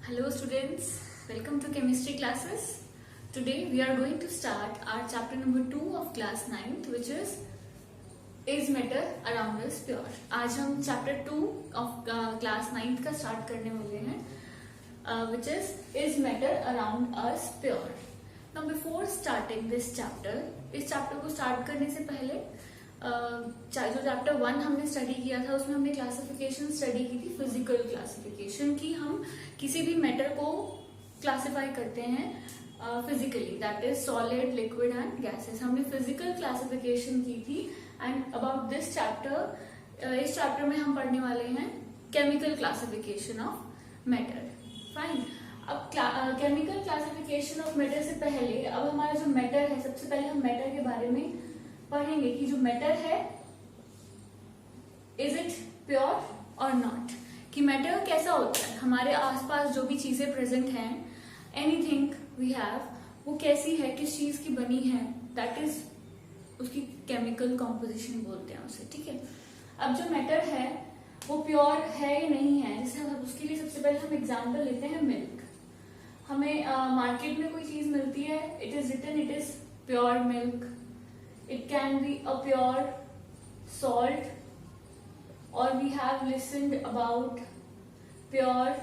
Hello students, welcome to chemistry classes. Today we are going to start our chapter number 2 of class 9th which is matter around us pure. आज हम chapter 2 of class 9th का start करने वाले हैं which is matter around us pure. Now before starting this chapter, इस chapter को start करने से पहले जो चैप्टर 1 हमने स्टडी किया था उसमें हमने क्लासिफिकेशन स्टडी की थी, फिजिकल क्लासिफिकेशन की हम किसी भी मैटर को क्लासिफाई करते हैं physically, that is solid, liquid and gases. हमने फिजिकल क्लासिफिकेशन की थी. एंड अबाउट दिस चैप्टर, इस चैप्टर में हम पढ़ने वाले हैं chemical classification of matter. Fine. अब केमिकल क्लासिफिकेशन ऑफ मैटर से पहले अब हमारा जो मैटर है, सबसे पहले हम मैटर के बारे में पढ़ेंगे कि जो मैटर है इज इट प्योर और नॉट, कि मैटर कैसा होता है. हमारे आसपास जो भी चीजें प्रेजेंट हैं, एनीथिंग वी हैव, वो कैसी है, किस चीज की बनी है, दैट इज उसकी केमिकल कॉम्पोजिशन बोलते हैं उसे. ठीक है. अब जो मैटर है वो प्योर है या नहीं है, जैसे हम उसके लिए सबसे पहले हम एग्जांपल लेते हैं मिल्क. हमें मार्केट में कोई चीज मिलती है, it is written it is pure milk. It can be a pure salt, or we have listened about pure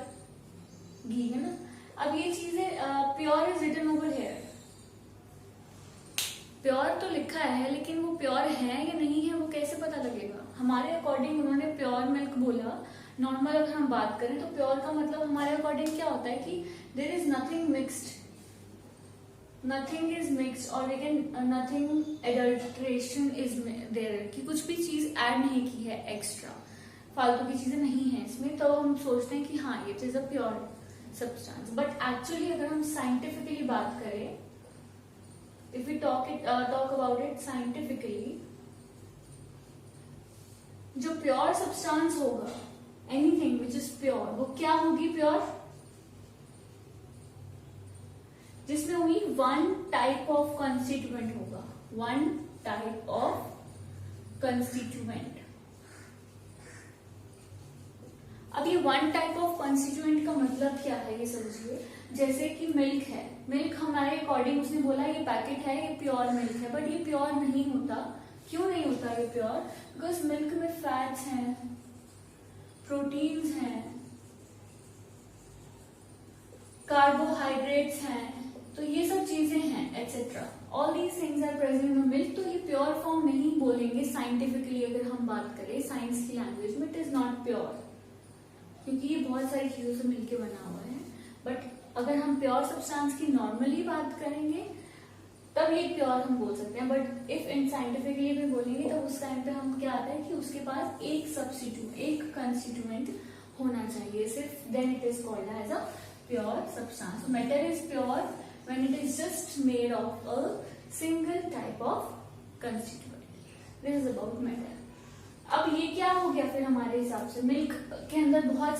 ghee, है ना. अब ये चीजें pure is written over here. Pure तो लिखा है लेकिन वो प्योर है या नहीं है वो कैसे पता लगेगा. हमारे अकॉर्डिंग उन्होंने प्योर मिल्क बोला. नॉर्मल अगर हम बात करें तो प्योर का मतलब हमारे अकॉर्डिंग क्या होता है कि there is nothing mixed, nothing is mixed or we can nothing adulteration is there, कि कुछ भी चीज ऐड नहीं की है, एक्स्ट्रा फालतू की चीजें नहीं है इसमें, तो हम सोचते हैं कि हाँ ये is a pure substance. But actually अगर हम साइंटिफिकली बात करें, if we talk about it scientifically, जो प्योर सब्सटेंस होगा, एनीथिंग विच इज प्योर, वो क्या होगी प्योर, जिसमें only one type of constituent होगा. One type of constituent. अब ये वन टाइप ऑफ कंस्टिट्यूएंट का मतलब क्या है ये समझिए. जैसे कि मिल्क है, मिल्क हमारे अकॉर्डिंग उसने बोला ये पैकेट है, ये प्योर मिल्क है, बट ये प्योर नहीं होता. क्यों नहीं होता ये प्योर? बिकॉज मिल्क में फैट्स हैं, प्रोटीन्स हैं, कार्बोहाइड्रेट्स हैं, तो ये सब चीजें हैं etcetera. All these things are present in milk. तो ये प्योर फॉर्म नहीं बोलेंगे साइंटिफिकली. अगर हम बात करें साइंस की लैंग्वेज में, इट इज नॉट प्योर, क्योंकि ये बहुत सारी चीजों से मिलकर बना हुआ है. बट अगर हम प्योर सब्सटेंस की नॉर्मली बात करेंगे तब ये प्योर हम बोल सकते हैं. बट इफ इन साइंटिफिकली भी बोलेंगे तब उस टाइम पे हम क्या आता है कि उसके पास एक सब्स्टिट्यूट, एक कंस्टिट्यूएंट होना चाहिए सिर्फ, then it is called as a pure substance. Matter is pure when it is just made of a single type of constituent. This is about matter. अब ये क्या हो गया फिर हमारे हिसाब से, मिल्क के अंदर बहुत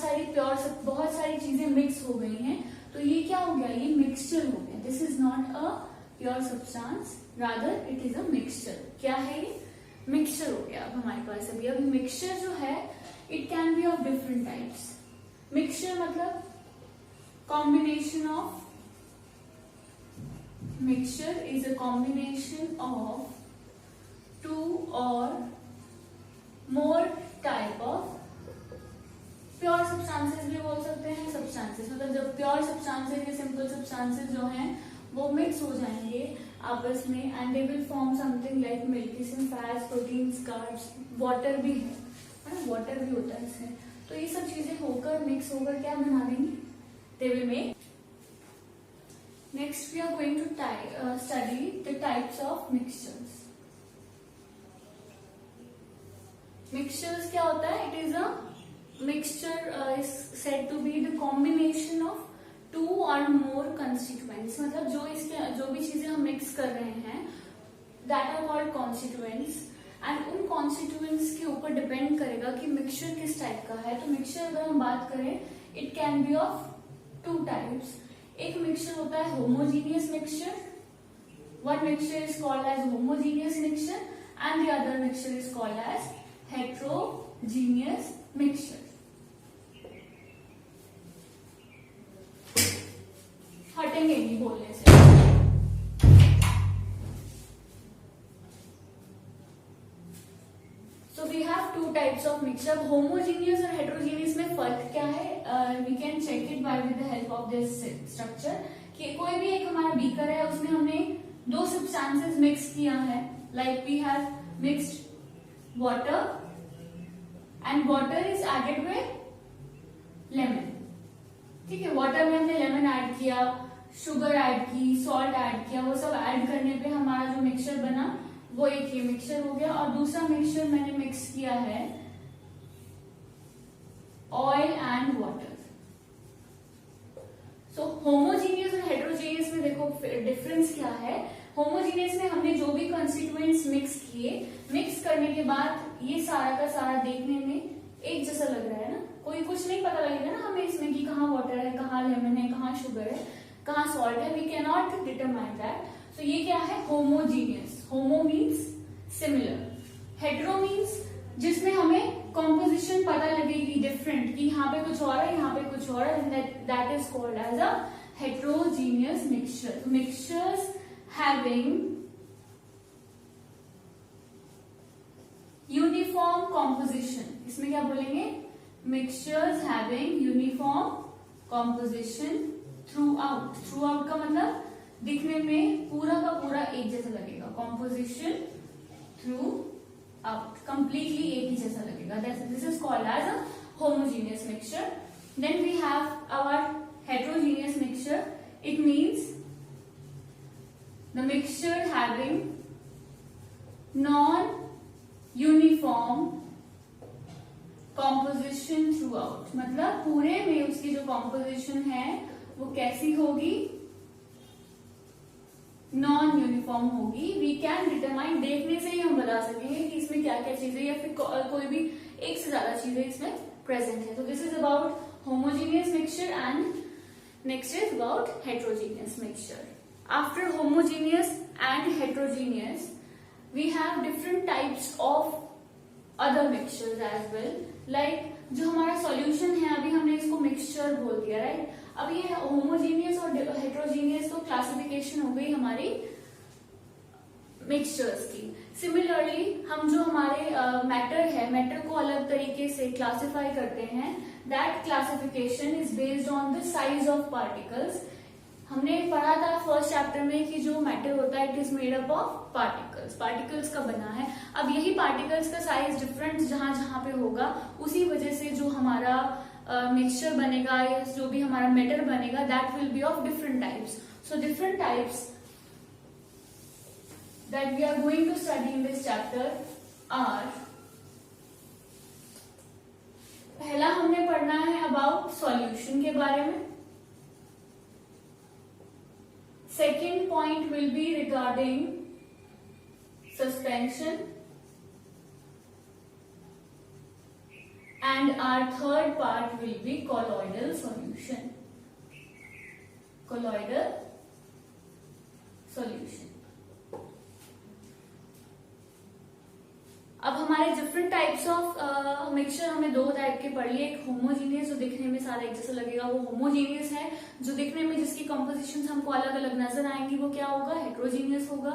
सारी चीजें मिक्स हो गई हैं, तो ये क्या हो गया, ये मिक्सचर हो गया. This is not a pure substance, rather it is a mixture. क्या है ये? मिक्सचर हो गया. अब हमारे पास अभी अब मिक्सचर जो है it can be of different types. Mixture मतलब combination of, mixture is a combination of two or more type of pure substances भी बोल सकते हैं. substances मतलब जब pure substances या simple substances जो हैं वो mix हो जाएंगे आपस में and they will form something like milk. इसमें fats, proteins, carbs, water भी है ना, water भी होता है इसमें. तो ये सब चीजें होकर mix होकर क्या बना देंगी, they will make. Next we are going to study the types of mixtures. Mixtures क्या होता है? It is a mixture is said to be the combination of two or more constituents. मतलब जो भी चीजें हम मिक्स कर रहे हैं that are called constituents. And उन कॉन्स्टिट्यूएंट्स के ऊपर डिपेंड करेगा कि मिक्सचर किस टाइप का है. तो मिक्सचर अगर हम बात करें, it can be of two types. एक मिक्सचर होता है homogeneous mixture. One mixture is called as homogeneous mixture and the other mixture is called as heterogeneous mixture. Two types of mixture. Homogeneous और heterogeneous में फर्क क्या है? We can check it by with the help of this structure. कि कोई भी एक हमारा बीकर है, उसमें हमने दो सब्सटेंसेस मिक्स किया है. Like we have mixed water and water is added with lemon. ठीक है, वाटर में हमने लेमन ऐड किया, शुगर ऐड की, सॉल्ट ऐड किया. वो सब ऐड करने पे हमारा जो मिक्सचर बना वो एक ये मिक्सचर हो गया. और दूसरा मिक्सचर मैंने मिक्स किया है oil and water. So homogeneous और हेट्रोजीनियस में देखो डिफरेंस क्या है. होमोजीनियस में हमने जो भी कंस्टिट्यूएंट्स मिक्स किए, मिक्स करने के बाद ये सारा का सारा देखने में एक जैसा लग रहा है ना. कोई कुछ नहीं पता लगेगा ना हमें इसमें कि कहाँ वाटर है, कहाँ लेमन है, कहाँ शुगर है, कहाँ सॉल्ट है. We can not determine that. So ये क्या है? Homogeneous. Homo means similar, hetero means जिसमें हमें कॉम्पोजिशन पता लगेगी डिफरेंट, कि यहाँ पे कुछ और है, यहाँ पे कुछ और है. That is called as a heterogeneous mixture. Mixtures having uniform composition. इसमें क्या बोलेंगे? Mixtures having uniform composition throughout. Throughout का मतलब दिखने में पूरा का पूरा एक जैसा लगेगा. कॉम्पोजिशन थ्रू आउट कंप्लीटली एक ही जैसा लगेगा. This is called as a homogeneous mixture. Then we have our heterogeneous mixture. It means the mixture having non uniform composition throughout. मतलब पूरे में उसकी जो कॉम्पोजिशन है वो कैसी होगी? नॉन यूनिफॉर्म होगी. वी कैन डिटरमाइन, देखने से ही हम बता सकेंगे कि इसमें क्या क्या चीजें या फिर कोई भी एक से ज्यादा चीजें इसमें प्रेजेंट है. तो this is about homogeneous mixture and next is about heterogeneous mixture. After homogeneous and heterogeneous we have different types of other mixtures as well. Like जो हमारा सॉल्यूशन है, अभी हमने इसको मिक्सचर बोल दिया, राइट. अब ये होमोजीनियस और हेट्रोजीनियस तो क्लासिफिकेशन हो गई हमारी मिक्सचर्स की. सिमिलरली हम जो हमारे मैटर है, मैटर को अलग तरीके से क्लासिफाई करते हैं. That classification is based on the size of particles. हमने पढ़ा था फर्स्ट चैप्टर में कि जो मैटर होता है it is made up of particles. Particles का बना है. अब यही पार्टिकल्स का साइज डिफरेंट जहां जहां पे होगा, उसी वजह से जो हमारा मिक्सचर बनेगा या जो भी हमारा मैटर बनेगा that will be of different types. So different types that we are going to study in this chapter are. पहला हमने पढ़ना है अबाउट सॉल्यूशन के बारे में. Second point will be regarding suspension, and our third part will be colloidal solution. Colloidal solution. अब हमारे different types of mixture हमने दो टाइप के पढ़ लिए. एक होमोजीनियस जो दिखने में सारा एक जैसा लगेगा वो होमोजीनियस है. जो दिखने में जिसकी कंपोजिशन हमको अलग अलग नजर आएंगी वो क्या होगा? हेट्रोजीनियस होगा.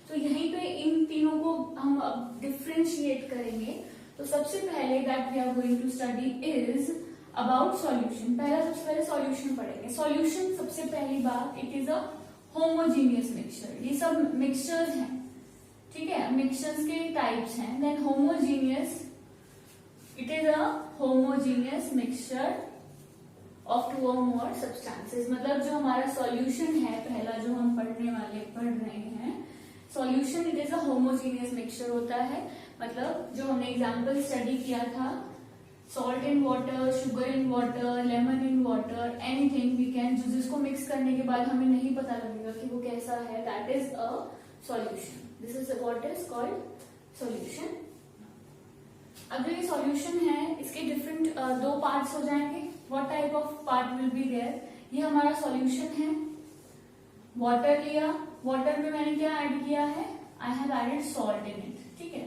तो यहीं पे इन तीनों को हम अब डिफ्रेंशिएट करेंगे. तो सबसे पहले that we are going to study is about solution. सबसे पहले सॉल्यूशन पढ़ेंगे. सॉल्यूशन सबसे पहली बात, it is a homogeneous mixture. ये सब मिक्सचर्स हैं, ठीक है, मिक्सचर्स के टाइप्स हैं. Then homogeneous, it is a homogeneous mixture of two or more substances. मतलब जो हमारा सॉल्यूशन है पहला जो हम पढ़ रहे हैं, solution it is a homogeneous mixture होता है. मतलब जो हमने एग्जाम्पल स्टडी किया था, salt in water, sugar in water, lemon in water, anything we can, जिसको मिक्स करने के बाद हमें नहीं पता लगेगा कि वो कैसा है, that is a solution. This is what is called solution. अब ये सॉल्यूशन है, इसके डिफरेंट दो पार्ट्स हो जाएंगे. What type of part will be there? ये हमारा सॉल्यूशन है. वाटर लिया, वाटर में मैंने क्या ऐड किया है? I have added salt in it. ठीक है,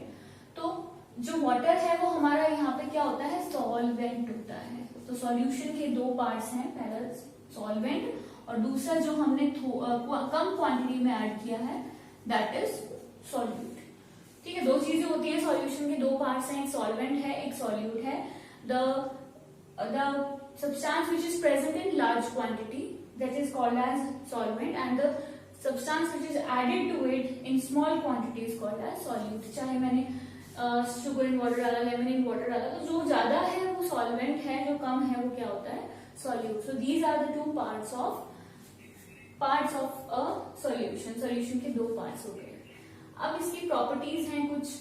तो जो वाटर है वो हमारा यहाँ पे क्या होता है? सॉल्वेंट होता है. तो सॉल्यूशन के दो पार्ट्स हैं, पहला सॉल्वेंट और दूसरा जो हमने कम क्वांटिटी में ऐड किया है दैट इज सॉल्यूट. ठीक है, दो चीजें होती है सॉल्यूशन के, दो पार्ट्स हैं, एक सॉल्वेंट है एक सॉल्यूट है. The substance which is present in large quantity, that is called as solvent, and the substance which is added to it in small quantity is called as solute. चाहे मैंने sugar in water डाला, lemon in water डाला, तो जो ज्यादा है वो solvent है, जो कम है वो क्या होता है, solute. So these are the two parts of a solution. Solution के दो पार्ट्स हो गए. अब इसकी प्रॉपर्टीज हैं कुछ.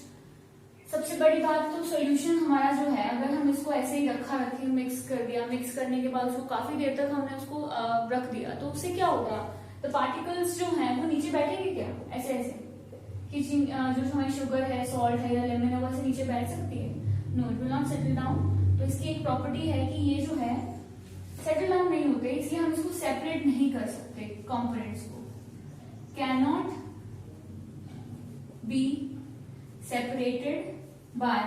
सबसे बड़ी बात तो सॉल्यूशन हमारा जो है, अगर हम इसको ऐसे ही रखे, मिक्स कर दिया, मिक्स करने के बाद उसको काफी देर तक हमने उसको रख दिया, तो उससे क्या होगा, तो पार्टिकल्स जो हैं वो नीचे बैठेंगे क्या, ऐसे ऐसे कि जो हमारी शुगर है, सॉल्ट है या लेमन है, वो ऐसे नीचे बैठ सकती है, no, it will not settle down. तो इसकी एक प्रॉपर्टी है कि ये जो है सेटल डाउन नहीं होते, इसलिए हम इसको सेपरेट नहीं कर सकते. कंपोनेंट्स को can not be separated bye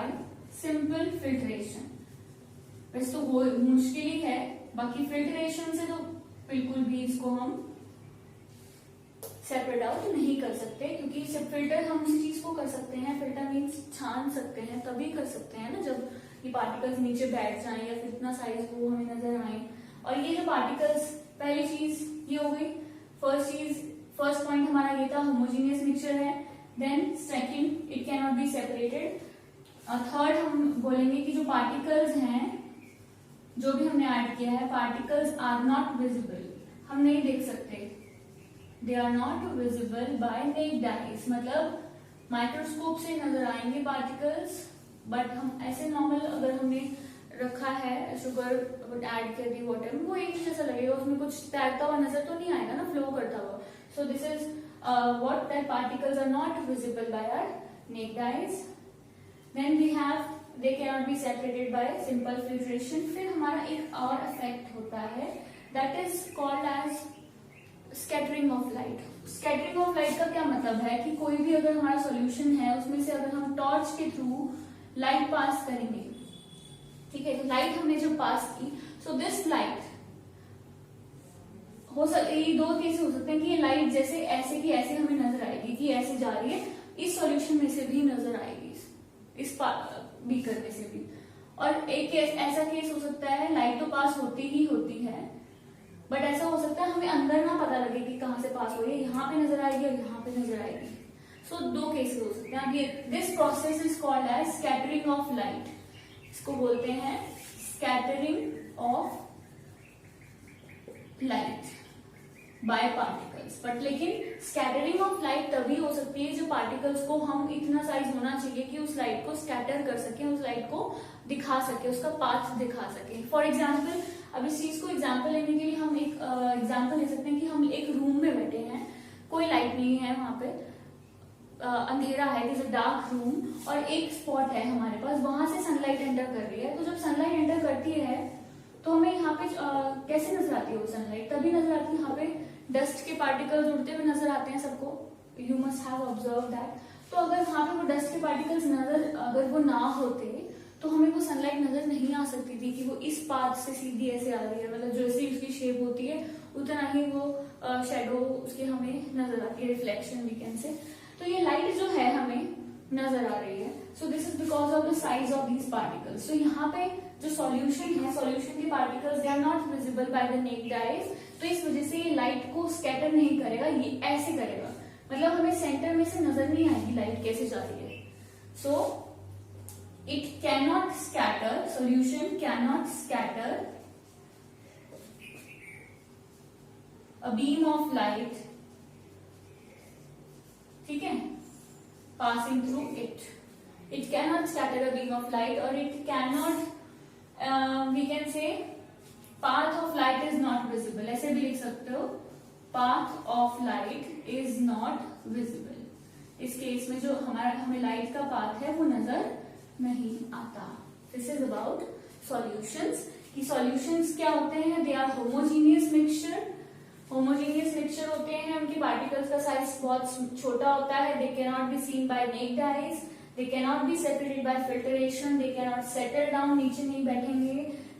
simple filtration. वैसे तो वो मुश्किल ही है, बाकी फिल्ट्रेशन से तो बिल्कुल भी इसको हम सेपरेट आउट नहीं कर सकते, क्योंकि फिल्टर हम इस चीज को कर सकते हैं, फिल्टर मीन्स छान सकते हैं, तभी कर सकते हैं ना जब ये पार्टिकल्स नीचे बैठ जाएं या फिर इतना साइज वो हमें नजर आए. और ये जो पार्टिकल्स, पहली चीज ये हो गई, फर्स्ट पॉइंट हमारा ये था, होमोजीनियस मिक्सचर है. Then second, it can not be separated. Third हम बोलेंगे कि जो पार्टिकल्स हैं, जो भी हमने ऐड किया है, पार्टिकल्स आर नॉट विजिबल, हम नहीं देख सकते. They are not visible by naked eyes, मतलब माइक्रोस्कोप से नजर आएंगे पार्टिकल्स, बट हम ऐसे नॉर्मल अगर हमने रखा है, शुगर ऐड कर दी, वाटर, वो एक ही जैसा लगेगा, उसमें कुछ तैरता हुआ नजर तो नहीं आएगा ना, फ्लो करता हुआ. So this is what that particles are not visible by our naked eyes. Then we have, they cannot be separated by simple filtration. फिर हमारा एक और इफेक्ट होता है, that is called as scattering of light. Scattering of light का क्या मतलब है कि कोई भी अगर हमारा सॉल्यूशन है, उसमें से अगर हम टॉर्च के थ्रू लाइट पास करेंगे, ठीक है, तो लाइट हमने जब पास की, so this light हो सकता है, ये दो केस हो सकते हैं कि ये लाइट जैसे ऐसे की ऐसे हमें नजर आएगी कि ऐसे जा रही है, इस सॉल्यूशन में से भी नजर आएगी, इस बीकर में से भी. और एक केस ऐसा केस हो सकता है, लाइट तो पास होती ही होती है, बट ऐसा हो सकता है हमें अंदर ना पता लगे कि कहां से पास हो रही है, यहाँ पे नजर आएगी और यहाँ पे नजर आएगी. सो दो केसेस हो सकते हैं. This process is called as scattering of light. इसको बोलते हैं scattering of light by particles. But लेकिन स्कैटरिंग ऑफ लाइट तभी हो सकती है जो पार्टिकल्स को हम इतना साइज होना चाहिए कि उस लाइट को स्कैटर कर सके, उस लाइट को दिखा सके, उसका पाथ दिखा सके. फॉर एग्जाम्पल, अब इस चीज को एग्जाम्पल लेने के लिए हम एक एग्जाम्पल ले सकते हैं कि हम एक रूम में बैठे हैं, कोई लाइट नहीं है वहां पे, अंधेरा है, it is a dark room, और एक स्पॉट है हमारे पास, वहां से सनलाइट एंटर कर रही है. तो जब सनलाइट एंटर करती है तो हमें यहाँ पे कैसे नजर आती है वो सनलाइट, तभी नजर आती है, यहाँ पे डस्ट के पार्टिकल्स उड़ते हुए नजर आते हैं सबको, you must have observe that. तो अगर वहां पे वो डस्ट के पार्टिकल्स नजर अगर वो ना होते तो हमें वो सनलाइट नजर नहीं आ सकती थी कि वो इस पाथ से सीधी ऐसे आ रही है, मतलब जैसे उसकी शेप होती है उतना ही वो शेडो उसकी हमें नजर आती है, रिफ्लेक्शन वी कैन से. तो ये लाइट जो है हमें नजर आ रही है. So this is because of the size of these particles. So यहाँ पे जो सॉल्यूशन है, सॉल्यूशन के particles they are not visible by the naked eyes, तो इस वजह से ये लाइट को स्कैटर नहीं करेगा, ये ऐसे करेगा, मतलब हमें सेंटर में से नजर नहीं आएगी लाइट कैसे जा रही है. So it can not scatter, solution can not scatter a beam of light, ठीक है, passing through it. It cannot scatter a beam of light, or it cannot, we can say, path of light is not visible. ऐसे भी लिख सकते हो, path of light is not visible. इस case में जो हमें लाइट का पाथ है वो नजर नहीं आता. This is about solutions. कि solutions क्या होते हैं? They are homogeneous mixture. Homogeneous mixture होते हैं, उनकी पार्टिकल्स का साइज बहुत छोटा होता है. They can not be seen by naked eyes, they can not be separated by filtration, they can not settle down, नीचे नहीं बैठेंगे.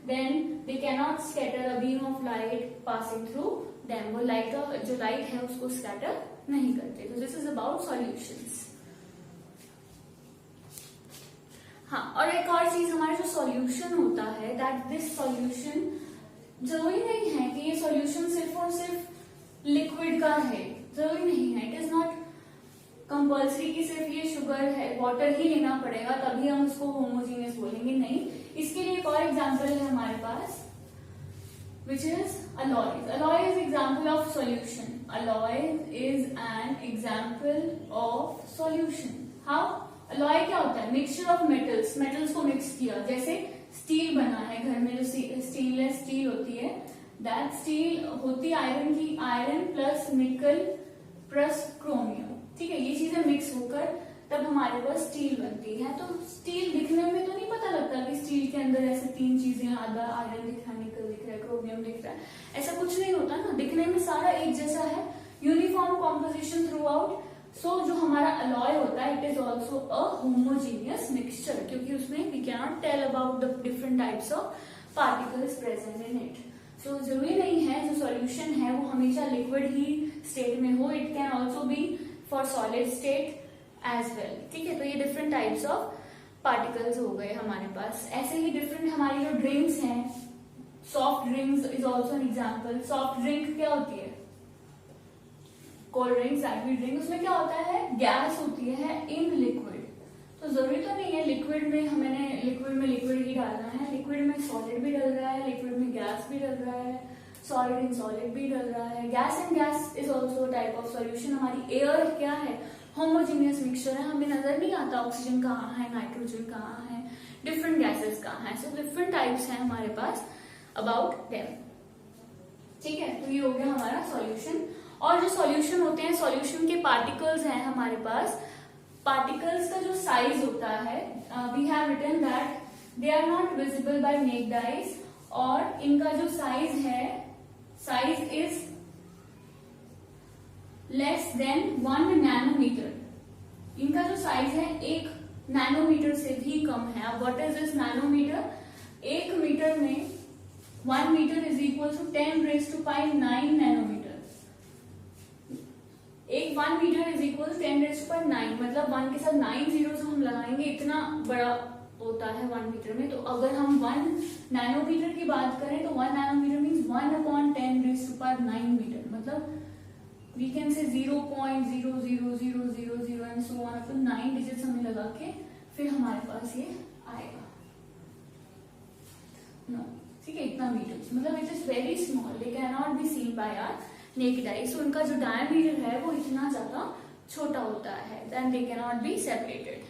Then they can not scatter a beam of light passing through them, वो light का जो light है उसको scatter नहीं करते. तो दिस इज अबाउट सॉल्यूशंस. हाँ, और एक और चीज, हमारा जो सॉल्यूशन होता है, दैट दिस सॉल्यूशन जरूरी नहीं है कि ये सॉल्यूशन सिर्फ और सिर्फ लिक्विड का है, जरूरी नहीं है। इट इज नॉट कंपल्सरी कि सिर्फ ये शुगर है, वाटर ही लेना पड़ेगा तभी हम उसको होमोजीनियस बोलेंगे, नहीं। इसके लिए एक और एग्जांपल है हमारे पास, which is alloys. Alloy is example of solution. Alloy is an example of solution. How? Alloy क्या होता है? Mixture of metals. Metals को mix किया, जैसे स्टील बना है घर में, जो स्टेनलेस स्टील होती है, दैट स्टील होती है आयरन की, iron plus nickel plus chromium, ठीक है। ये चीजें मिक्स होकर तब हमारे पास स्टील बनती है। तो स्टील दिखने में तो नहीं पता लगता कि स्टील के अंदर ऐसे तीन चीजें, आधा आयरन दिख रहा है, निकल दिख रहा है, क्रोमियम दिख रहा है, ऐसा कुछ नहीं होता ना। दिखने में सारा एक जैसा है, uniform composition throughout. So जो हमारा अलॉय होता है, it is also a homogeneous mixture, क्योंकि उसमें we can not tell about the different types of particles present in it. So जरूरी नहीं है जो सॉल्यूशन है वो हमेशा लिक्विड ही स्टेट में हो, it can also be for solid state as well, ठीक है। तो ये डिफरेंट टाइप्स ऑफ पार्टिकल्स हो गए हमारे पास। ऐसे ही डिफरेंट हमारी जो ड्रिंक्स हैं, soft drinks is also an example. Soft drink क्या होती है? कोल्ड ड्रिंक्स, एनर्जी ड्रिंक, उसमें क्या होता है? गैस होती है इन लिक्विड। तो जरूरी तो नहीं है लिक्विड में हमें लिक्विड ही डालना है, लिक्विड में सॉलिड भी डल रहा है, लिक्विड में गैस भी डल रहा है, सॉलिड इन सॉलिड भी डल रहा है। Gas and gas is also type of solution. हमारी एयर क्या है? होमोजीनियस मिक्सचर है, हमें नजर नहीं आता ऑक्सीजन कहाँ है, नाइट्रोजन कहाँ है, डिफरेंट गैसेस कहाँ है। सो डिफरेंट टाइप्स हैं हमारे पास अबाउट देम, ठीक है। तो ये हो गया हमारा सॉल्यूशन। और जो सॉल्यूशन होते हैं, सॉल्यूशन के पार्टिकल्स हैं हमारे पास। पार्टिकल्स का जो साइज होता है, we have written that they are not visible by naked eyes, और इनका जो साइज है, size is less than 1 nanometre. इनका जो साइज है 1 नैनोमीटर से भी कम है। अब what is this nanometre? 1 metre में 1 metre is equal to 10⁵ nanometre. 1 metre is equal to 10⁹, मतलब 1 के साथ 9 जीरोस हम लगाएंगे, इतना बड़ा होता है 1 मीटर में। तो अगर हम 1 नैनोमीटर की बात करें तो 1 नैनोमीटर मीन्स 1/10⁹ मीटर, मतलब we can say 0.00000 and so on up to 9 digits हमें लगा के फिर हमारे पास ये आएगा। नो, ठीक है, इतना मीटर, मतलब it is very small, they can not be seen by our naked eye. So उनका जो डायमीटर है वो इतना ज्यादा छोटा होता है, then they can not be separated.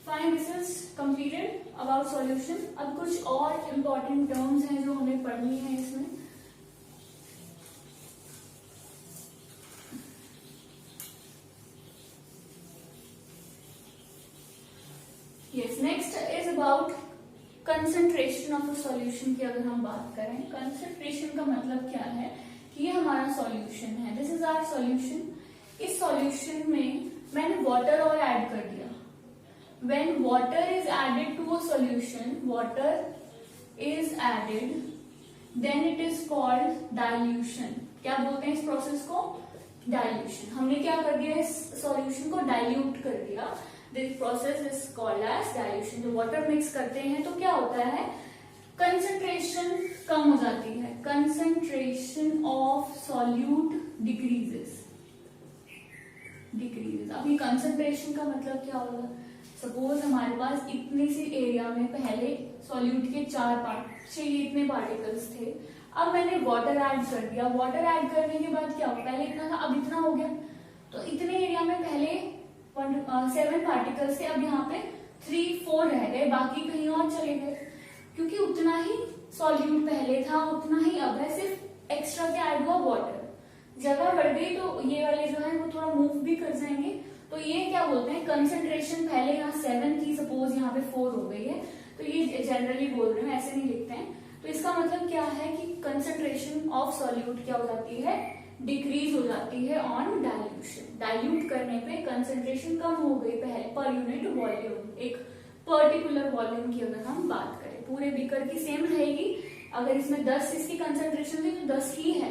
Fine, this is completed about solution. अब कुछ और इम्पोर्टेंट टर्म्स हैं जो हमें पढ़नी है इसमें। Yes, next is about concentration of a solution की अगर हम बात करें, concentration का मतलब क्या है कि ये हमारा solution है, this is our solution। इस solution में मैंने water और add कर दिया। When water is added to a solution, water is added, then it is called dilution। क्या बोलते हैं इस प्रोसेस को? Dilution। हमने क्या कर दिया, इस solution को dilute कर दिया। This process is called as dilution। जब वाटर मिक्स करते हैं तो क्या होता है? कंसंट्रेशन कम हो जाती है, कंसंट्रेशन ऑफ सॉल्यूट डिक्रीजेस। अब ये कंसंट्रेशन का मतलब क्या होगा? सपोज हमारे पास इतनी सी एरिया में पहले सॉल्यूट के 4 पार्ट चाहिए, इतने पार्टिकल्स थे। अब मैंने वाटर ऐड कर दिया, वाटर ऐड करने के बाद क्या हो? पहले इतना था, अब इतना हो गया। तो इतने एरिया में पहले 7 पार्टिकल्स थे, अब यहाँ पे 3-4 रह गए, बाकी कहीं और चले गए, क्योंकि उतना ही सॉल्यूट पहले था उतना ही अब है, सिर्फ एक्स्ट्रा क्या ऐड हुआ? वाटर। जगह बढ़ गई तो ये वाले जो है वो थोड़ा मूव भी कर जाएंगे। तो ये क्या बोलते हैं? कंसंट्रेशन पहले यहाँ 7 थी, सपोज यहाँ पे 4 हो गई है, तो ये जनरली बोल रहे हैं, ऐसे नहीं लिखते हैं। तो इसका मतलब क्या है कि कंसंट्रेशन ऑफ सॉल्यूट क्या हो जाती है? डिक्रीज हो जाती है ऑन डाइल्यूशन। डाइल्यूट करने पे कंसंट्रेशन कम हो गई पहले पर यूनिट वॉल्यूम, एक पर्टिकुलर वॉल्यूम की अगर हम बात करें, पूरे बीकर की सेम रहेगी। अगर इसमें 10 इसकी कंसंट्रेशन थी तो 10 ही है,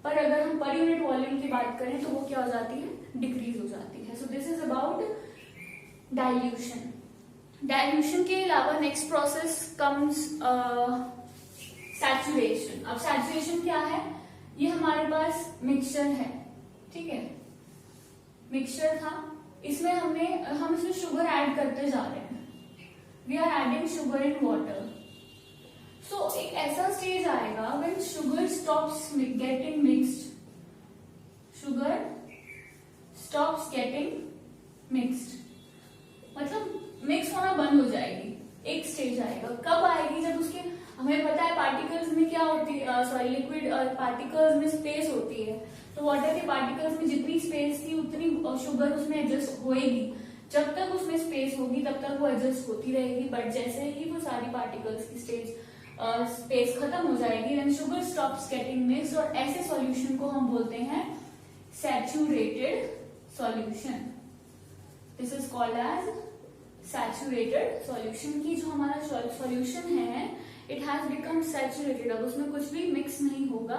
पर अगर हम पर यूनिट वॉल्यूम की बात करें तो वो क्या हो जाती है? डिक्रीज हो जाती है। So this is about dilution. Dilution के अलावा नेक्स्ट प्रोसेस कम्स सैचुरेशन। अब सैचुरेशन क्या है? ये हमारे पास मिक्सचर है, ठीक है, मिक्सचर था, इसमें हम इसमें शुगर ऐड करते जा रहे हैं, we are adding sugar in water. So एक ऐसा स्टेज आएगा when sugar stops getting mixed, sugar stops getting mixed, मतलब मिक्स होना बंद हो जाएगी। एक स्टेज आएगा, कब आएगी? जब उसके, हमें पता है पार्टिकल्स में क्या होती है, सॉरी लिक्विड पार्टिकल्स में स्पेस होती है, तो वाटर के पार्टिकल्स में जितनी स्पेस थी उतनी शुगर उसमें एडजस्ट होएगी। जब तक उसमें स्पेस होगी तब तक वो एडजस्ट होती रहेगी, बट जैसे ही वो सारी पार्टिकल्स की स्पेस खत्म हो जाएगी, then sugar stops getting mixed, और ऐसे सॉल्यूशन को हम बोलते हैं saturated solution. This is called as saturated solution. की जो हमारा सॉल्यूशन है इट हैज बिकम सैचुरेटेड, अब उसमें कुछ भी मिक्स नहीं होगा,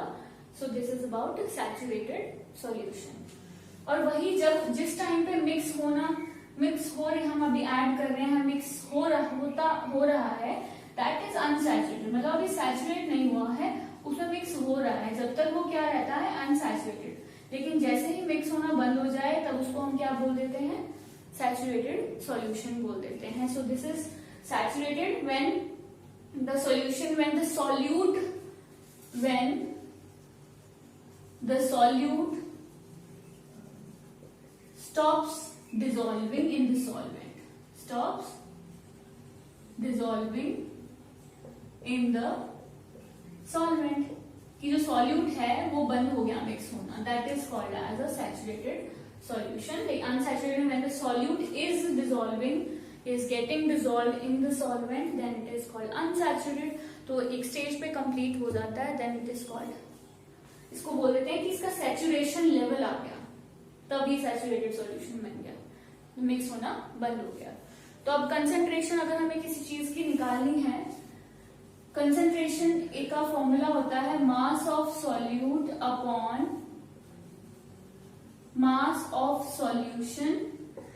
सो this is about saturated solution. और वही जब जिस टाइम पे मिक्स हो रहे, हम अभी ऐड कर रहे हैं, मिक्स हो रहा है, दैट इज अनसैचुरेटेड, मतलब अभी सैचुरेट नहीं हुआ है, उसमें मिक्स हो रहा है, जब तक वो क्या रहता है, अनसैचुरेटेड। लेकिन जैसे ही मिक्स होना बंद हो जाए तब उसको हम क्या बोल देते हैं, सैचुरेटेड सॉल्यूशन बोल देते हैं। सो this is saturated when the solution, when the solute stops dissolving in the solvent, stops dissolving in the solvent, कि जो solute है वो बंद हो गया मिक्स होना, that is called as a saturated solution. The unsaturated, when the solute is dissolving, is getting dissolved in the solvent, then it is called unsaturated. तो एक स्टेज पे कंप्लीट हो जाता है, then it is called, इसको बोल देते हैं कि इसका सैचुरेशन लेवल आ गया, तब ये सैचुरेटेड सॉल्यूशन बन गया, मिक्स होना बंद हो गया। तो अब कंसेंट्रेशन अगर हमें किसी चीज की निकालनी है, कंसेंट्रेशन एक का फॉर्मूला होता है मास of solute upon mass of solution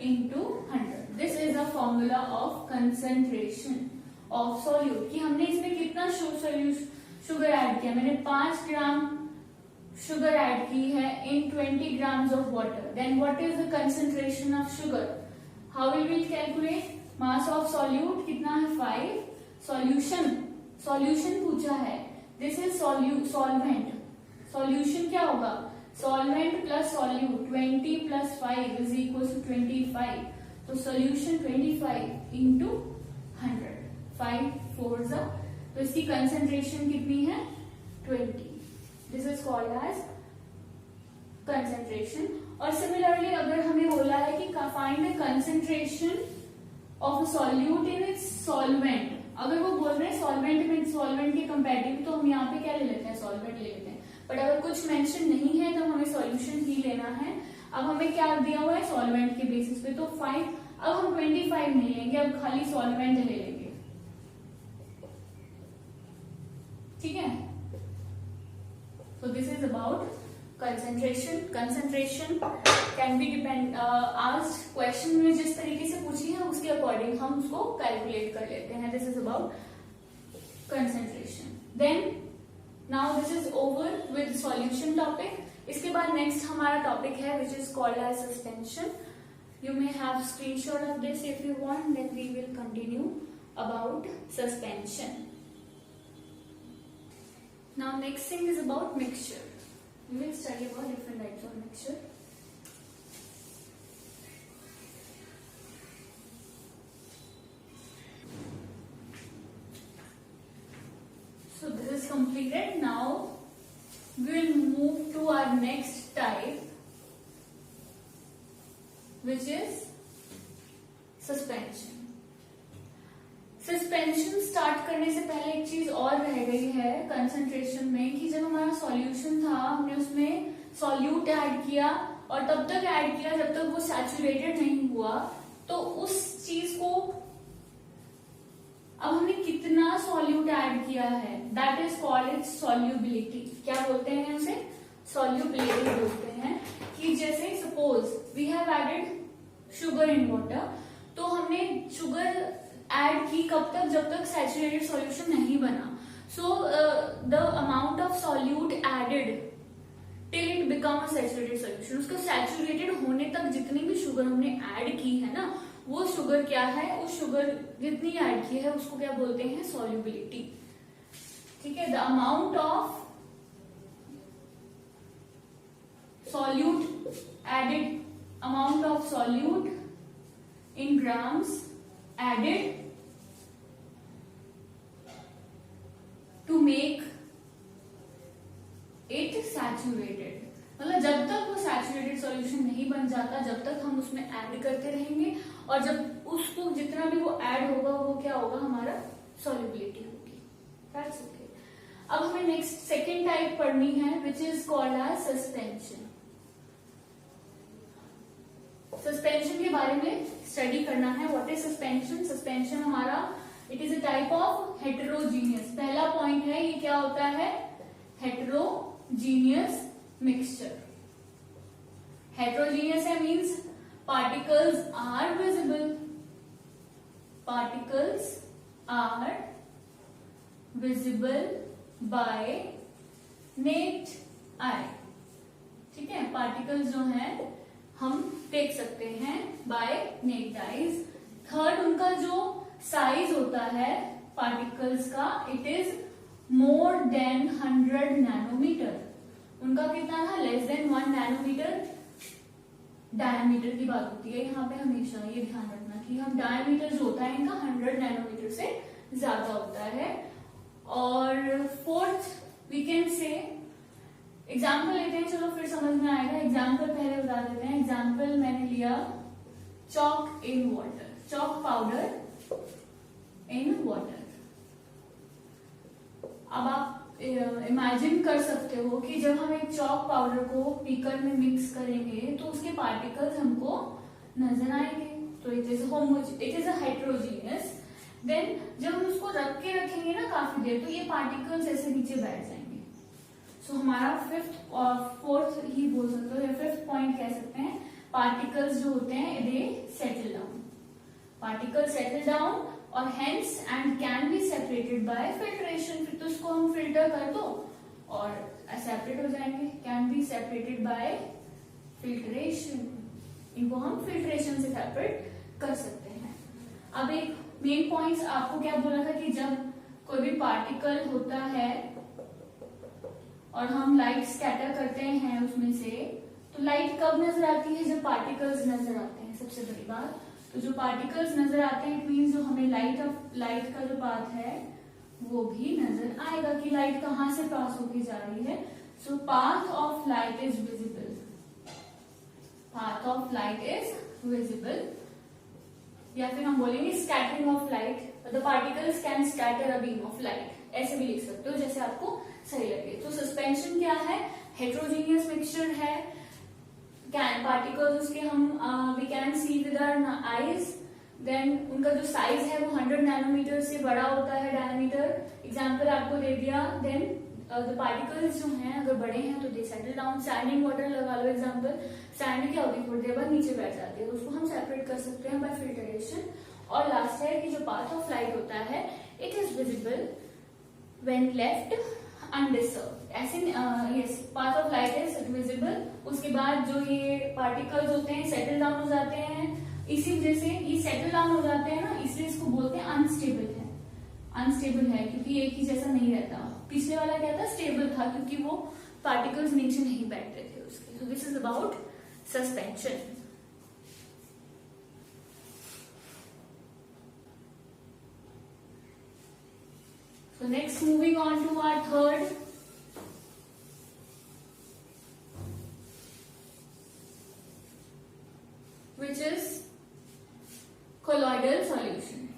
into 100। This is the formula of concentration of solute, कि हमने इसमें कितना शुगर ऐड किया, मैंने 5 ग्राम शुगर ऐड की है in 20 grams of water, then what is the concentration of sugar, how will we calculate, mass of solute कितना है 5, सॉल्यूशन पूछा है, दिस इज सॉल्वेंट, सॉल्यूशन क्या होगा, solvent plus solute, 20 plus 5 is equal to 25, तो solution 25 into 100, 5 4 जा, तो इसकी कंसेंट्रेशन कितनी है 20, this is called as concentration. और सिमिलरली अगर हमें बोला है कि find the concentration of a solute in its solvent, अगर वो बोल रहे हैं सॉल्वेंट में सॉल्वेंट के कंपैरेटिव, तो हम यहाँ पे क्या ले लेते हैं, सॉल्वेंट ले लेते हैं, बट अगर कुछ मेंशन नहीं है तो हमें सॉल्यूशन ही लेना है। अब हमें क्या दिया हुआ है, सॉल्वेंट के बेसिस पे, तो 5, अब हम 25 नहीं लेंगे, अब खाली सॉल्वेंट ले लेंगे, ठीक है। So this is about concentration can be depend asked, question में जिस तरीके से पूछी है उसके अकॉर्डिंग हम उसको कैलकुलेट कर लेते हैं। This is about concentration. Then now this is over with solution topic. इसके बाद नेक्स्ट हमारा टॉपिक है which is called as suspension. You may have screenshot of this if you want, then we will continue about suspension. Now next thing is about mixture. We will study about different types of mixture. So this is completed. Now we will move to our next type, which is suspension. Suspension start करने से पहले एक चीज और रह गई है concentration में, कि जब हमारा सॉल्यूशन था हमने उसमें सॉल्यूट ऐड किया और तब तक ऐड किया जब तक वो सैचुरेटेड नहीं हुआ, तो उस चीज को अब हमने कितना सॉल्यूट ऐड किया है, that is called its solubility. क्या बोलते हैं उसे, सॉल्युबिलिटी बोलते हैं। कि जैसे suppose we have added sugar in water, तो हमने शुगर ऐड की कब तक, जब तक सैचुरेटेड सॉल्यूशन नहीं बना. So the amount of solute added till it become a saturated solution, उसको सैचुरेटेड होने तक जितनी भी शुगर हमने ऐड की है ना, वो शुगर क्या है, उस शुगर जितनी ऐड की है उसको क्या बोलते हैं, सॉल्युबिलिटी. ठीक है, the amount of solute added, amount of solute in grams added to make it saturated. मतलब जब तक वो सैचुरेटेड सॉल्यूशन नहीं बन जाता, जब तक हम उसमें ऐड करते रहेंगे, और जब उसको जितना भी वो ऐड होगा वो क्या होगा, हमारा सॉल्युबिलिटी होगी. That's okay. अब हमें नेक्स्ट सेकेंड टाइप पढ़नी है which is called as suspension. Suspension के बारे में स्टडी करना है. What is suspension? सस्पेंशन हमारा it is a type of heterogeneous. पहला पॉइंट है ये क्या होता है, हेटेरोजीनियस मिक्सचर. हेटेरोजीनियस है means particles are visible, particles are visible by naked eye. ठीक है, पार्टिकल्स जो हैं हम देख सकते हैं बाय नेक्ड आईज. थर्ड, उनका जो साइज होता है पार्टिकल्स का, it is more than 100 nanometre. उनका कितना था, लेस देन 1 नैनोमीटर डायमीटर की बात होती है यहाँ पे. हमेशा ये ध्यान रखना कि हम डायमीटर जो होता है इनका 100 नैनोमीटर से ज्यादा होता है. और fourth we can say, example लेते हैं, चलो फिर समझ में आएगा. एग्जाम्पल पहले बता देते हैं. एग्जाम्पल मैंने लिया chalk in water, chalk powder in water. अब आप इमेजिन कर सकते हो कि जब हम एक चॉक पाउडर को बीकर में मिक्स करेंगे तो उसके पार्टिकल्स हमको नजर आएंगे. तो it is a heterogeneous. Then जब हम उसको रख के रखेंगे ना काफी देर, तो ये पार्टिकल्स ऐसे नीचे बैठ जाएंगे. सो हमारा फिफ्थ और फोर्थ ही बोल सकते हो, या फिफ्थ पॉइंट कह सकते हैं, पार्टिकल्स जो होते हैं they settle down. Particles settle down और hence and can be separated by filtration. फिर तो उसको हम फिल्टर कर दो और सेपरेट हो जाएंगे. Can be separated by filtration, इनको हम फिल्ट्रेशन से सेपरेट कर सकते हैं. अब एक मेन पॉइंट्स आपको क्या बोला था कि जब कोई भी पार्टिकल होता है और हम लाइट स्कैटर करते हैं उसमें से, तो लाइट कब नजर आती है, जब पार्टिकल्स नजर आते हैं. सबसे बड़ी बात, तो जो पार्टिकल्स नजर आते हैं इट मीन्स जो हमें लाइट का जो पाथ है वो भी नजर आएगा कि लाइट कहाँ से पास होके जा रही है. So path of light is visible, path of light is visible. या फिर हम बोलेंगे scattering of light, the particles can scatter a beam of light. ऐसे भी लिख सकते हो जैसे आपको सही लगे. तो सस्पेंशन क्या है, हेटेरोजीनियस मिक्सचर है. कैन पार्टिकल्स उसके हम we can see with our eyes. Then उनका जो साइज है वो 100 नैनोमीटर से बड़ा होता है डायमीटर. एग्जांपल आपको दे दिया. देन द पार्टिकल्स जो हैं अगर बड़े हैं तो दे सेटल डाउन. स्टैंडिंग वाटर लगा लो एग्जांपल. स्टैंड क्या होती है, थोड़ी देर बाद नीचे बैठ जाती है, तो उसको हम सेपरेट कर सकते हैं बाय फिल्ट्रेशन. और लास्ट है कि जो पाथ ऑफ लाइट होता है it is visible when left undisturbed. ऐसे yes, path of light is visible. उसके बाद जो ये पार्टिकल्स होते हैं सेटल डाउन हो जाते हैं. इसी वजह से ये सेटल डाउन हो जाते हैं ना, इसलिए इसको बोलते हैं अनस्टेबल है. अनस्टेबल है क्योंकि एक ही जैसा नहीं रहता. पिछले वाला क्या था, स्टेबल था क्योंकि वो पार्टिकल्स नीचे नहीं बैठते थे उसके. सो this is about suspension. So next moving on to our third, which is colloidal solution.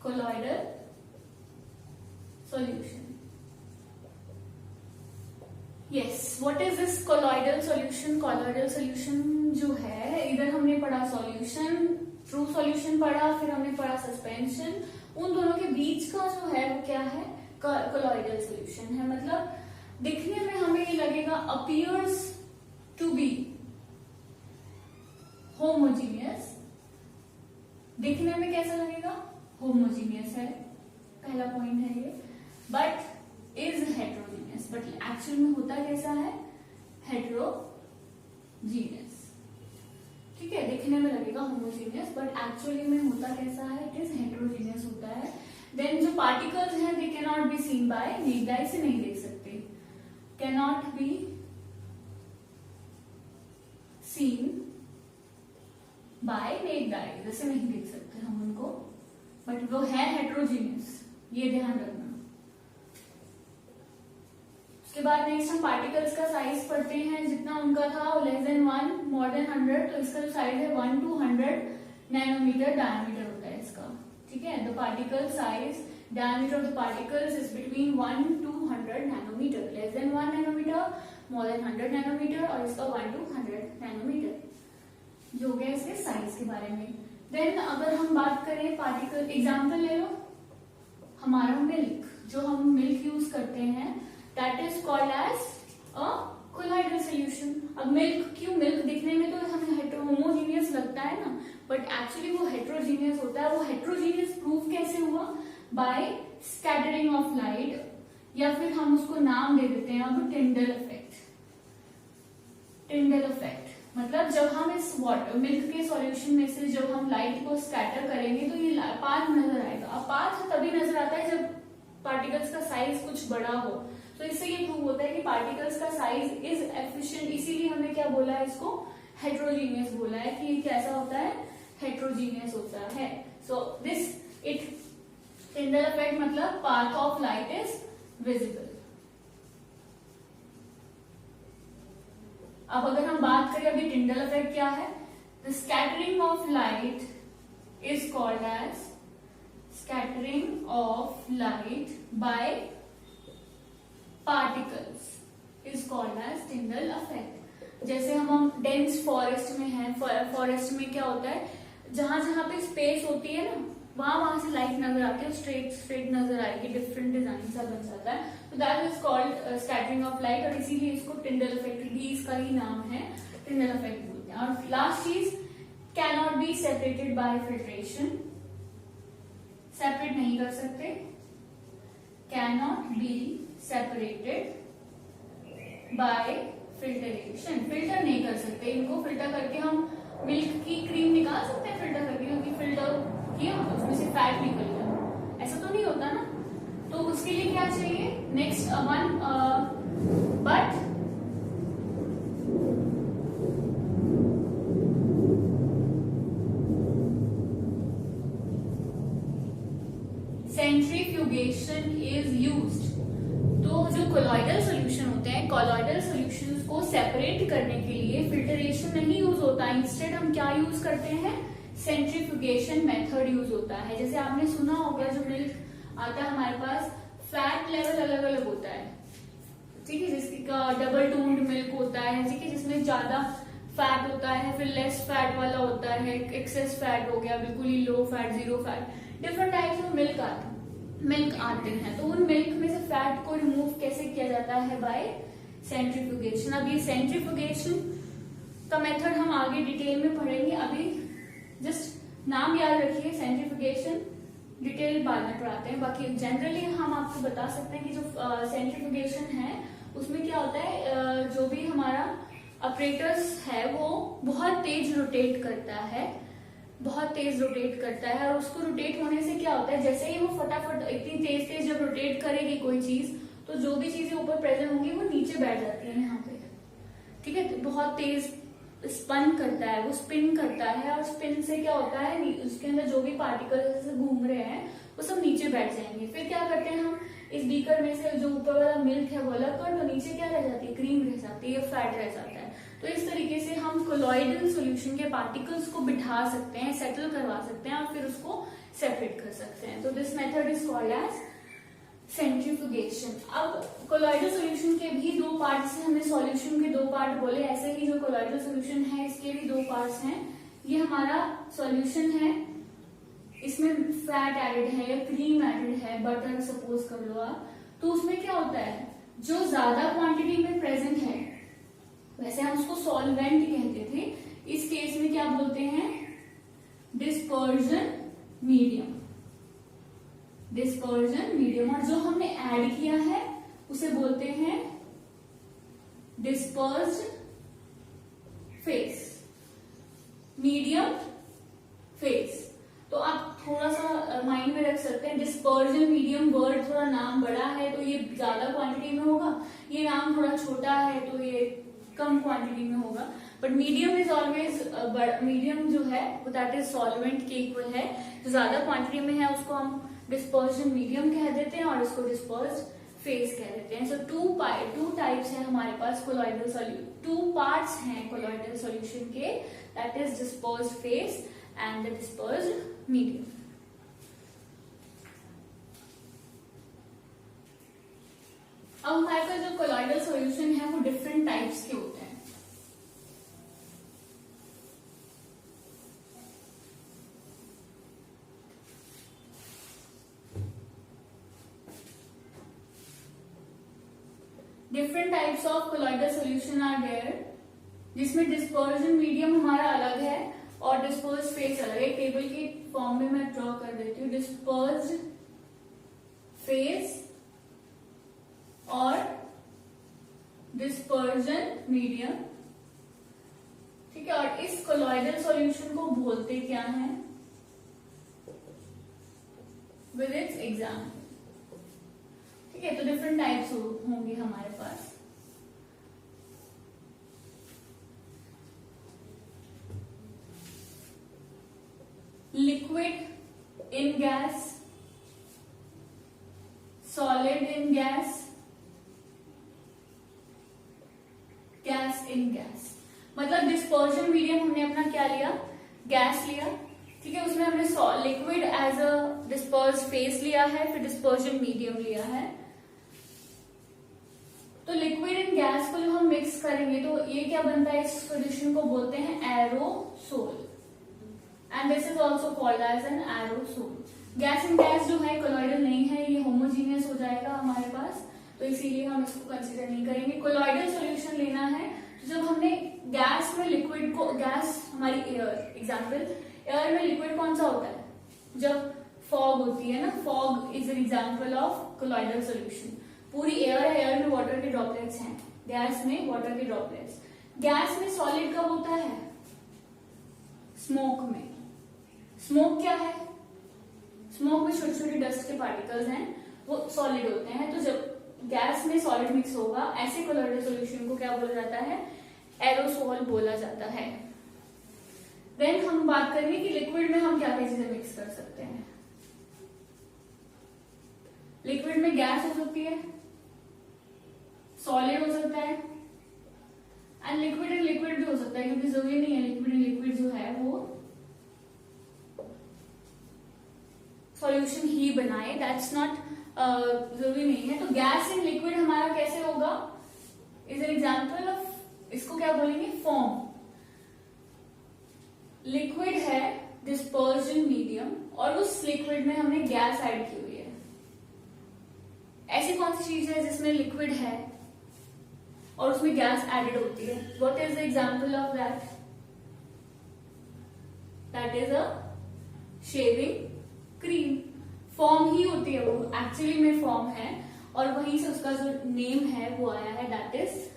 Colloidal solution. Yes, what is this colloidal solution? Colloidal solution जो है, इधर हमने पढ़ा solution, ट्रू सॉल्यूशन पढ़ा, फिर हमने पढ़ा सस्पेंशन. उन दोनों के बीच का जो है वो क्या है, कोलॉइडल सॉल्यूशन है. मतलब दिखने में हमें ये लगेगा अपीयर्स टू बी होमोजीनियस, दिखने में कैसा लगेगा, होमोजीनियस है, पहला पॉइंट है ये, but is heterogeneous, but actual में होता कैसा है, हेट्रोजीनियस। ठीक है, दिखने में लगेगा होमोजीनियस बट एक्चुअली में होता कैसा है, इट इज हेट्रोजीनियस होता है। देन जो पार्टिकल्स हैं they can not be seen by naked eye, से नहीं देख सकते, can not be seen by naked eye, जैसे नहीं देख सकते हम उनको, बट वो है हेट्रोजीनियस, ये ध्यान रखना। उसके बाद नेक्स्ट हम पार्टिकल्स का साइज पढ़ते हैं, जितना उनका था लेस देन 1 मोर देन 100, तो इसका जो साइज है 1 to 100 नैनोमीटर डायमीटर होता है इसका। ठीक है, the particle size diameter of the particles is between 1 to 100 nanometer, less than 1 nanometer, more than 100 nanometer, और इसका 1 to 100 nanometer जो हो गया इसके साइज के बारे में। देन अगर हम बात करें पार्टिकल, एग्जांपल ले लो हमारा मिल्क, जो हम मिल्क यूज करते हैं that is called as a colloidal solution. अब मिल्क क्यों, मिल्क दिखने में तो हमें होमोजीनियस लगता है ना, बट एक्चुअली वो हेट्रोजीनियस होता है। वो हेट्रोजीनियस प्रूफ कैसे हुआ, बाय स्कैटरिंग ऑफ लाइट, या फिर हम उसको नाम दे देते हैं अब टिंडल इफेक्ट। टिंडल इफेक्ट मतलब जब हम इस वाटर मिल्क के सॉल्यूशन में से जब हम लाइट को स्कैटर करेंगे तो ये पाथ नजर आएगा। अब पाथ तभी नजर आता है जब पार्टिकल्स का साइज कुछ बड़ा हो, तो इससे ये प्रूव होता है कि पार्टिकल्स का साइज इज एफिशिएंट। इसीलिए हमने क्या बोला है, इसको हेट्रोजीनियस बोला है कि ये कैसा होता है, हेट्रोजीनियस होता है। So this it Tyndall effect मतलब path of light is visible. अब अगर हम बात करें अभी टिंडल इफेक्ट क्या है, the scattering of light is called as scattering of light by particles is called as Tyndall effect. जैसे हम डेंस फॉरेस्ट में हैं, फॉरेस्ट में क्या होता है, जहां जहां पे स्पेस होती है ना, वहां से लाइट नजर आती है, स्ट्रेट नजर आएगी, डिफरेंट डिजाइन सा बन जाता है, तो that is called scattering of light, और इसीलिए इसको टिंडल इफेक्ट भी इसका ही नाम है, टिंडल इफेक्ट बोलते हैं। और लास्ट चीज, can not be separated by filtration, separate नहीं कर सकते, can not be separated bye filtration, filter नहीं कर सकते इनको। फिल्टर करके हम मिल्क की क्रीम निकाल सकते हैं फिल्टर करके, क्योंकि फिल्टर किया तो उसमें से फैट निकल गया, ऐसा तो नहीं होता ना। तो उसके लिए क्या चाहिए, next one, but centrifugation is used. तो जो कोलॉइडल सॉल्यूशन होते हैं, कोलॉइडल सॉल्यूशंस को सेपरेट करने के लिए फिल्टरेशन नहीं यूज होता, इंस्टेड हम क्या यूज करते हैं, सेंट्रीफ्यूगेशन मेथड यूज होता है। जैसे आपने सुना होगा जो मिल्क आता है हमारे पास, फैट लेवल अलग अलग होता है, ठीक है, जिसका डबल टोन्ड मिल्क होता है, ठीक है, जिसमें ज्यादा फैट होता है, फिर लेस फैट वाला होता है, एक्सेस फैट हो गया, बिल्कुल ही low fat, zero fat, different types of milk आते हैं। तो उन मिल्क में से फैट को रिमूव कैसे किया जाता है, बाय सेंट्रीफ्यूगेशन। अब ये सेंट्रीफ्यूगेशन का मेथड हम आगे डिटेल में पढ़ेंगे, अभी जस्ट नाम याद रखिए, सेंट्रीफ्यूगेशन डिटेल बाद में पढ़ाते हैं। बाकी जनरली हम आपको बता सकते हैं कि जो सेंट्रीफ्यूगेशन है उसमें क्या होता है, जो भी हमारा ऑपरेटर्स है वो बहुत तेज रोटेट करता है, बहुत तेज रोटेट करता है, और उसको रोटेट होने से क्या होता है, जैसे ही वो फटाफट इतनी तेज तेज जब रोटेट करेगी कोई चीज, तो जो भी चीजें ऊपर प्रेजेंट होंगी वो नीचे बैठ जाती है यहाँ पे, ठीक है। तो बहुत तेज स्पन करता है, वो स्पिन करता है, और स्पिन से क्या होता है, उसके अंदर जो भी पार्टिकल्स घूम रहे हैं वो सब नीचे बैठ जाएंगे। फिर क्या करते हैं हम, इस बीकर में से जो ऊपर वाला मिल्क है वो अलग कर, तो नीचे क्या रह जाती है, क्रीम रह जाती है, फैट रह जाता है। तो इस तरीके से हम कोलॉइडल सॉल्यूशन के पार्टिकल्स को बिठा सकते हैं, सेटल करवा सकते हैं, और फिर उसको सेपरेट कर सकते हैं। तो this method is called as centrifugation. अब कोलॉइडल सॉल्यूशन के भी दो पार्ट्स हैं, हमने सॉल्यूशन के दो पार्ट बोले, ऐसे ही जो कोलॉइडल सॉल्यूशन है इसके भी दो पार्ट्स हैं। ये हमारा सॉल्यूशन है, इसमें फैट एडेड है या क्रीम एडेड है, बटर सपोज कर लो आप, तो उसमें क्या होता है, जो ज्यादा क्वांटिटी में प्रेजेंट है, वैसे हम उसको सॉल्वेंट कहते थे, इस केस में क्या बोलते हैं, disperse dispersion medium, dispersion medium, और जो हमने ऐड किया है उसे बोलते हैं डिस्पर्स्ड फेस, मीडियम फेस। तो आप थोड़ा सा माइंड में रख सकते हैं, डिस्पर्जन मीडियम वर्ड थोड़ा नाम बड़ा है तो ये ज्यादा क्वांटिटी में होगा, ये नाम थोड़ा छोटा है तो ये कम क्वांटिटी में होगा। But medium is always, medium जो है वो दैट इज सॉल्वेंट के इक्वल है, जो ज्यादा क्वांटिटी में है उसको हम डिस्पर्जन मीडियम कह देते हैं और इसको डिस्पर्स्ड फेस कह देते हैं। सो टू टाइप्स है हमारे पास कोलॉइडल सॉल्यूशन, टू पार्ट्स हैं कोलॉइडल सॉल्यूशन के, that is dispersed phase and the dispersed medium. अब हमारे पास जो कोलॉइडल सॉल्यूशन है वो डिफरेंट टाइप्स के होते हैं। Different types of colloidal solution are there, जिसमें डिस्पर्जन मीडियम हमारा अलग है और डिस्पर्स्ड फेस अलग है। टेबल की फॉर्म में मैं ड्रॉ कर देती हूँ, डिस्पर्स्ड फेस और डिस्पर्जन मीडियम, ठीक है। और इस कोलॉइडल सॉल्यूशन को बोलते क्या है विद इट्स एग्जाम्पल, ठीक है। तो डिफरेंट टाइप्स होंगे हमारे पास। Liquid in gas, solid in gas, gas in gas. मतलब डिस्पर्जन मीडियम हमने अपना क्या लिया, गैस लिया, ठीक है। उसमें हमने liquid as a dispersed phase लिया है, फिर डिस्पर्जन मीडियम लिया है। तो लिक्विड इन गैस को जो हम मिक्स करेंगे तो ये क्या बनता है, इस सॉल्यूशन को बोलते हैं aerosol, and this is also called as an aerosol. Gas in gas जो है कोलॉइडल नहीं है, ये होमोजीनियस हो जाएगा हमारे पास, तो इसीलिए हम इसको कंसिडर नहीं करेंगे। कोलॉइडल सॉल्यूशन लेना है तो जब हमने गैस में लिक्विड को, गैस हमारी एयर, एग्जाम्पल एयर में लिक्विड कौन सा होता है, जब फॉग होती है ना, fog is an example of colloidal solution. पूरी एयर है, एयर में वाटर के ड्रॉपलेट्स हैं, गैस में वाटर के ड्रॉपलेट्स। गैस में सॉलिड कब होता है, स्मोक में। स्मोक क्या है, स्मोक में छोटे छोटे डस्ट के पार्टिकल्स हैं, वो सॉलिड होते हैं। तो जब गैस में सॉलिड मिक्स होगा, ऐसे कोलॉइडल सॉल्यूशन को क्या बोला जाता है, एरोसोल बोला जाता है। देन हम बात करेंगे कि लिक्विड में हम क्या क्या चीजें मिक्स कर सकते हैं। लिक्विड में गैस हो सकती है, सॉलिड हो सकता है, एंड लिक्विड एंड लिक्विड भी हो सकता है, क्योंकि जरूरी नहीं है लिक्विड एंड लिक्विड जो है वो सॉल्यूशन ही बनाए, दैट्स नॉट जरूरी नहीं है। तो गैस इन लिक्विड हमारा कैसे होगा, इज एन एग्जाम्पल ऑफ, इसको क्या बोलेंगे, फॉर्म। लिक्विड है डिस्पर्जन मीडियम और उस लिक्विड में हमने गैस ऐड की हुई है। ऐसी कौन सी चीज है जिसमें लिक्विड है और उसमें गैस एडेड होती है, what is the example of that, that is a shaving cream. Form ही होती है वो, एक्चुअली में फॉर्म है, और वहीं से उसका जो नेम है वो आया है, that is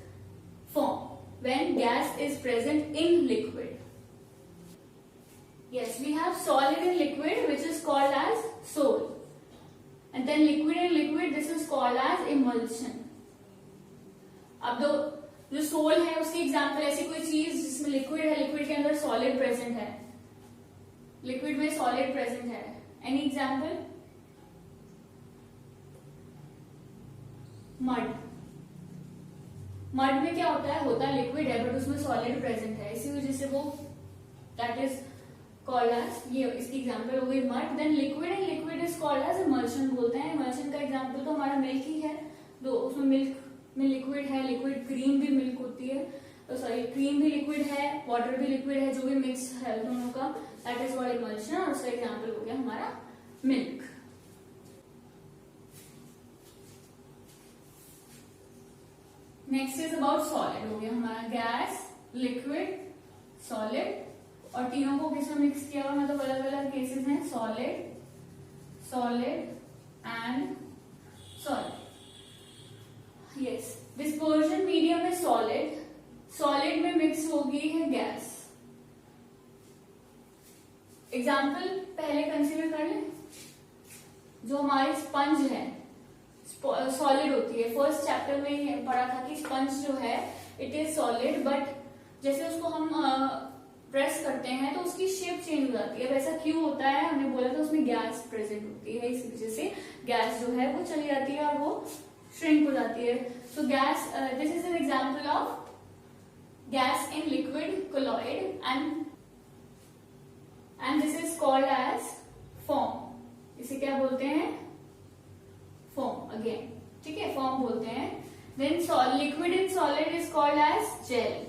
form when gas is present in liquid. Yes, we have solid and liquid, which is called as sol, and then liquid and liquid, this is called as emulsion. अब जो soul है उसकी example, ऐसी कोई चीज जिसमें liquid है, liquid के अंदर सॉलिड प्रेजेंट है, लिक्विड में सॉलिड प्रेजेंट है, एनी एग्जाम्पल, मड। मड में क्या होता है लिक्विड है बट उसमें सॉलिड प्रेजेंट है, इसी वजह से वो दैट इज कॉल्ड एज, ये इसकी एग्जांपल हो गई mud. Then liquid and liquid is called as emulsion बोलते हैं। इमल्शन का एग्जांपल तो हमारा मिल्क ही है, तो उसमें मिल्क में लिक्विड है, लिक्विड क्रीम भी मिल्क होती है, तो सॉरी क्रीम भी लिक्विड है, वाटर भी लिक्विड है, जो भी मिक्स है दोनों का, दैट इज कॉल्ड इमल्शन, और उसका एग्जांपल हो गया हमारा milk. Next is about solid, हो गया हमारा गैस, लिक्विड, सॉलिड और तीनों को किसमें मिक्स किया हुआ, मतलब अलग अलग केसेस हैं, solid, solid and solid. Yes, dispersion medium में सॉलिड, सॉलिड में मिक्स हो गई है गैस। एग्जाम्पल पहले कंसीडर कर लें, जो हमारी स्पंज है सॉलिड होती है। फर्स्ट चैप्टर में पढ़ा था कि स्पंज जो है इट इज सॉलिड, बट जैसे उसको हम प्रेस करते हैं तो उसकी शेप चेंज हो जाती है। वैसा क्यों होता है, हमने बोला था उसमें गैस प्रेजेंट होती है, इस वजह से गैस जो है वो चली जाती है और वो श्रिंक हो जाती है। So gas, this is an example of gas in liquid colloid and this is called as foam. इसे क्या बोलते हैं, फॉर्म अगेन, ठीक है, फॉर्म बोलते हैं। Then liquid in solid is called as gel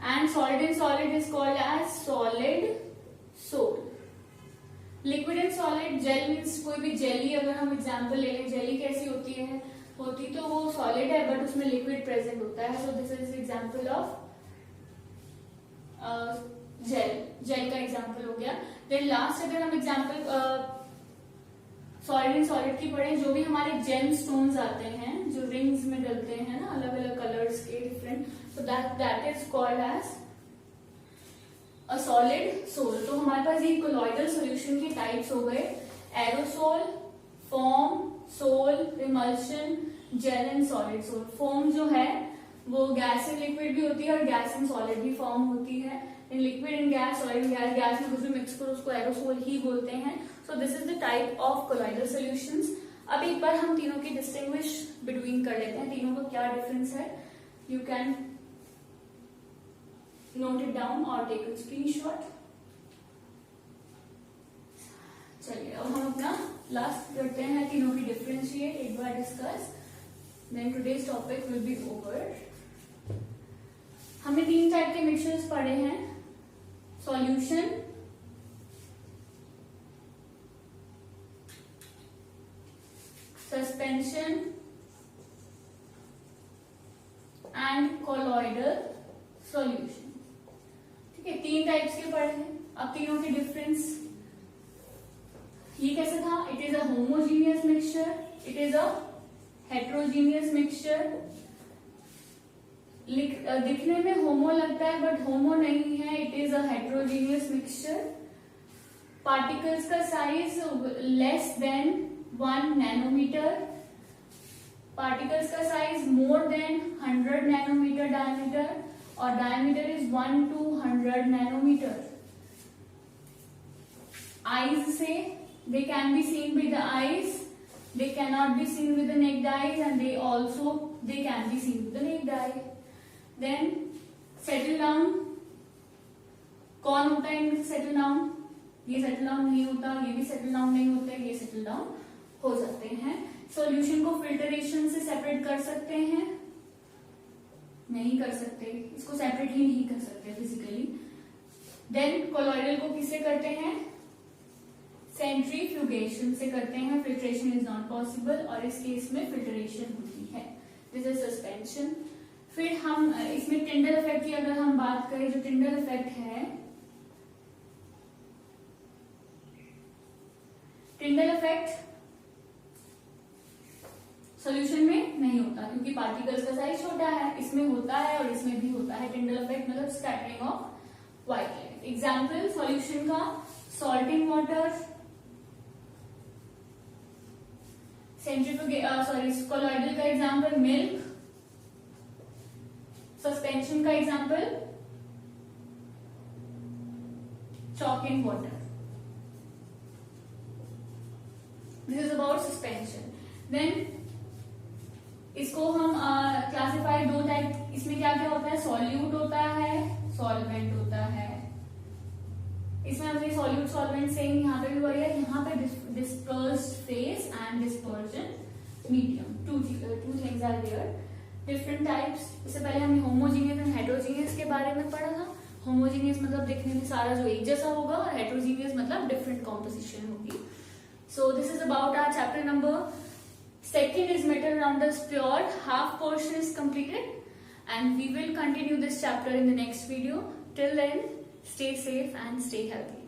and solid in solid is called as solid sol. Liquid and solid, gel means कोई भी जेली, अगर हम एग्जांपल ले लें, जेली कैसी होती है, होती तो वो सॉलिड है बट उसमें लिक्विड प्रेजेंट होता है। So this is example of gel, gel का एग्जांपल हो गया। देन लास्ट अगर हम एग्जांपल सॉलिड इन सॉलिड की पढ़े, जो भी हमारे जेम स्टोन्स आते हैं जो रिंग्स में डलते हैं ना, अलग अलग कलर्स के different, so that is called as a solid sol. तो हमारे पास ये कोलॉइडल सॉल्यूशन के टाइप्स हो गए, aerosol, foam, sol, emulsion, gel and solid sol. Foam जो है वो गैस इन लिक्विड भी होती है और गैस इन सॉलिड भी फॉर्म होती है। In liquid in gas, solid in gas, gas में कुछ भी मिक्स करो उसको एरोसोल ही बोलते हैं। सो this is the type of colloidal solutions. अब एक बार हम तीनों की डिस्टिंग्विश बिटवीन कर लेते हैं, तीनों का क्या डिफरेंस है। You can note it down और टेक अ स्क्रीनशॉट। चलिए अब हम अपना लास्ट करते हैं, तीनों की डिफरेंशिएट एक बार discuss, then today's topic will be over. हमने 3 टाइप के मिक्सचर्स पढ़े हैं, solution, suspension and colloidal solution. ठीक है, 3 टाइप्स के पढ़े हैं। अब तीनों के डिफरेंस, ये कैसे था, it is a homogeneous mixture, it is a heterogeneous mixture. दिखने में होमो लगता है बट होमो नहीं है, it is a heterogeneous mixture. Particles का size less than 1 nanometre, particles का size more than 100 nanometre diameter, और diameter is 1 to 100 nanometre. Eyes से, they can be seen with the eyes, they cannot be seen with the naked eyes, and they can be seen with the naked eye. Then settle down, कौन होता है इनमें settle down, ये settle down नहीं होता, ये भी settle down नहीं होते, ये सेटल डाउन हो जाते हैं। सॉल्यूशन को फिल्टरेशन से सेपरेट कर सकते हैं, नहीं कर सकते, इसको सेपरेट ही नहीं कर सकते फिजिकली। देन कोलॉइडल को किससे करते हैं, सेंट्रीफ्यूगेशन से करते हैं, फिल्ट्रेशन इज नॉट पॉसिबल, और इस केस में फिल्टरेशन होती है। This is suspension. फिर हम इसमें टिंडल इफेक्ट की अगर हम बात करें, जो टिंडल इफेक्ट है, टिंडल इफेक्ट सॉल्यूशन में नहीं होता क्योंकि पार्टिकल्स का साइज छोटा है, इसमें होता है और इसमें भी होता है। टिंडल इफेक्ट मतलब scattering of white light. Example solution का, सॉल्टिंग वाटर, कोलॉइडल का एग्जाम्पल मिल्क, सस्पेंशन का example chalk in water. This is about suspension. Then इसको हम क्लासिफाई 2 टाइप, इसमें क्या क्या होता है, सॉल्यूट होता है, सॉल्वेंट होता है। इसमें हमने सॉल्यूट सॉल्वेंट सेम यहाँ पे भी वही है, यहाँ पे dispersed phase and dispersion medium, two things are there, different types. इससे पहले हमने होमोजीनियस एंड हेट्रोजीनियस के बारे में पढ़ा था। होमोजीनियस मतलब दिखने में सारा जो एक जैसा होगा, और हेट्रोजीनियस मतलब डिफरेंट कॉम्पोजिशन होगी। So this is about our chapter number 2 is metal rounders pure. Half portion is completed and we will continue this chapter in the next video. Till then, Stay safe and stay healthy.